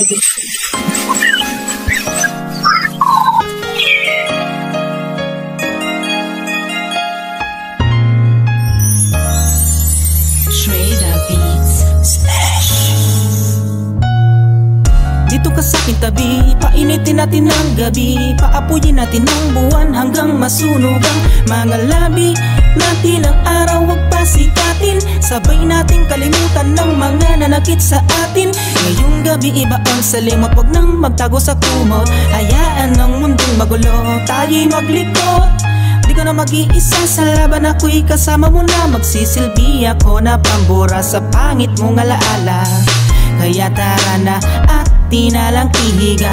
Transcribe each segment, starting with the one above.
Dito ka sa aking tabi, painitin natin ang gabi, paapuyin natin ang buwan hanggang masunog ang mga labi natin. Ang araw wag pasikatin, sabay nating kalimutan ng mga nanakit sa atin. Ngayong gabi iba ang salimot, wag nang magtago sa kumot. Hayaan ang mundong magulo, tayo'y maglikot. Di ka na mag-iisa sa laban, ako'y kasama mo na. Magsisilbi ako na pambura sa pangit mong alaala. Kaya tara na at di na lang ihiga,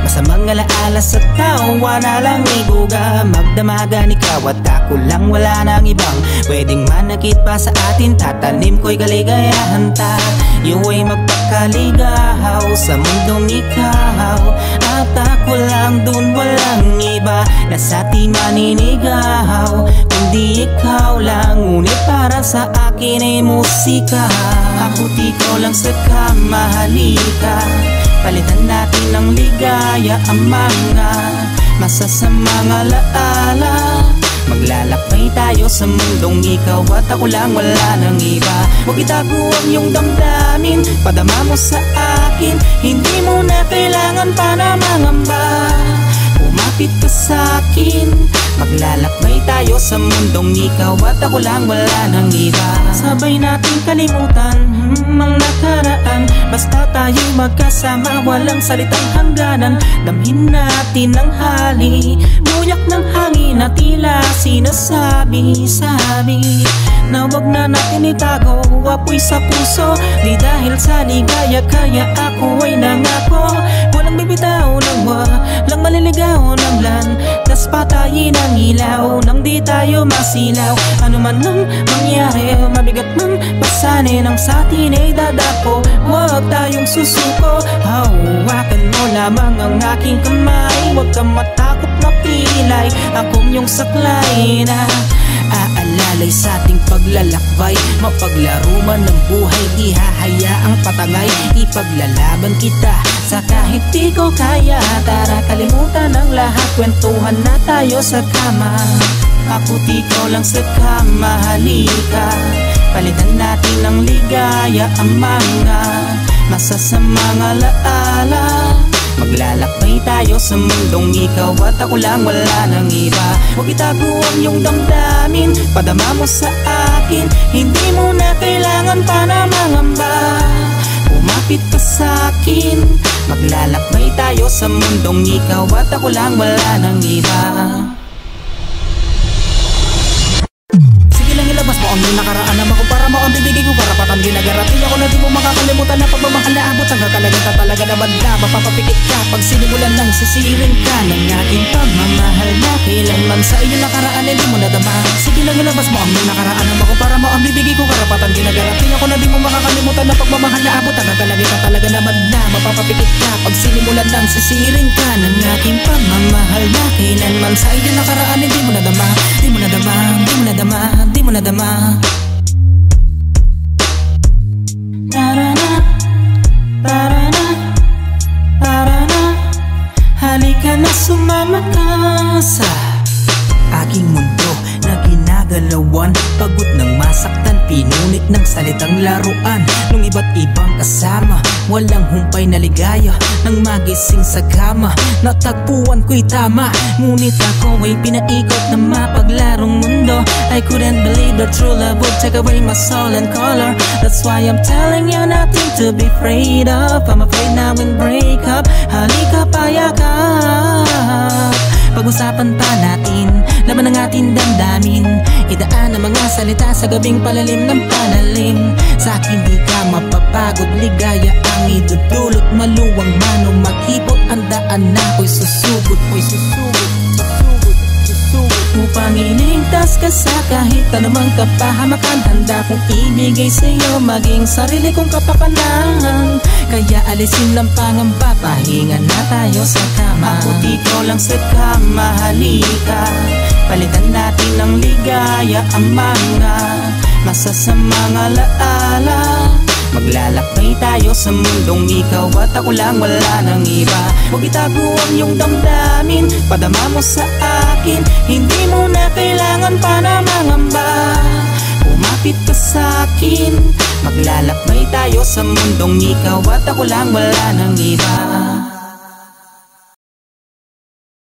masamang alaala sa tawa na lang iguga. Magdamagan ikaw at ako lang, wala nang ibang pwedeng manakit pa sa atin. Tatanim ko'y kaligayahan tayo ay magpakaligahaw sa mundong ikaw. At ako lang dun, walang iba na sa atin maninigaw, kundi ikaw lang. Ngunit para sa akin ay musika. Ako't ikaw lang sa kamahalika, palitan natin ng ligaya ang mga masasamang alaala. Maglalakbay tayo sa mundong ikaw at ako lang, wala nang iba. Huwag itago ang iyong damdamin, padama mo sa akin. Hindi mo na kailangan pa na mangamba, umapit ka sa akin. Maglalakbay tayo sa mundong ikaw at ako lang, wala nang iba. Sabay natin kalimutan ang nakaraan, basta tayo magkasama, walang salitang hangganan. Damhin natin ang hali, buyak ng hangin na tila sinasabi-sabi na wag na natin itago, apoy sa puso. Di dahil sa ligaya kaya ako ay nangako, walang bibitaw ng walang maliligaw ng landas. Patayin ang ilaw nang di tayo masilaw. Ano man ang mangyari, mabigat man pasanin ang sa atin ay dadako. Huwag tayong susuko, hawakan mo lamang ang aking kamay. Huwag kang matakot mapilay, akong iyong saklay na aalalay sa ating paglalakbay. Mapaglaro man ng buhay, di hahayaang patangay. Ipaglalaban kita sa kahit di ko kaya. Tara kalimutan ang lahat, kwentuhan na tayo sa kama. Ako't ikaw lang sa kamahalika, palitan natin ng ligaya ang mga masasamang alaala. Maglalakbay tayo sa mundong ikaw at ako lang, wala nang iba. Huwag itago ang iyong damdamin, padama mo sa akin. Hindi mo na kailangan pa na mangamba, umapit ka sa akin. Maglalakbay tayo sa mundong ikaw at ako lang, wala nang iba. Sige lang ilabas mo ang iyong nakaraan na makumpara mo ang bibigay ko karapatan. Ginagarating ako na di mo makakalimutan na pagmamahal na abot ang kakalagatan talaga na madla. Mapapapikit ka pag sinimulan lang sisirin ka ng aking pagmamahal na kailanman sa iyong nakaraan ay di mo nadama. Sige lang ilabas mo ang iyong nakaraan na makumpara mo ang bibigay ko karapatan. Ginagarating ako na di mo makakalimutan na pagmamahal na abot ang kakalagatan talaga na madla. Mapapapikit ka pag sinimulan lang sisirin ka ng aking pagmamahal na kailanman sa iyong nakaraan ay di mo nadama. Di mo nadama, di mo nadama, di mo nadama. Tarana, tarana, tarana, halika na sumama ka sa aking mundo na ginagalawan. Pagod ng masaktan, pinunit ng salitang laruan nung iba't ibang kasama. Walang humpay na ligaya nang magising sa kama. Natagpuan ko'y tama, ngunit ako ay pinaikot na mapaglarong mundo. I couldn't believe that true love would take away my soul and color. That's why I'm telling you nothing to be afraid of. I'm afraid now we'll break up. Halika payakap, pag-usapan pa natin laban ng ating damdamin. Idaan ang mga salita sa gabing palalim ng panalim. Sa akin di ka mapapagod, ligaya ang idudulot. Maluwang manong maghipot ang daan na ako'y susugod. Ako'y susugod, susugod, susugod. Upang iligtas ka sa kahit anumang kapahamakan. Handa kong ibigay sa'yo maging sarili kong kapakanan. Kaya alisin ng pangamba, pahinga na tayo sa kama. Ako't ikaw lang sa kamahalika, palitan natin ng ligaya ang mga masasamang alaala. Maglalakbay tayo sa mundong ikaw at ako lang, wala nang iba. Huwag itago ang iyong damdamin, padama mo sa akin. Hindi mo na kailangan pa na mangamba. Umapit ka sa akin, maglalakbay tayo sa mundong ikaw at ako lang, wala nang iba.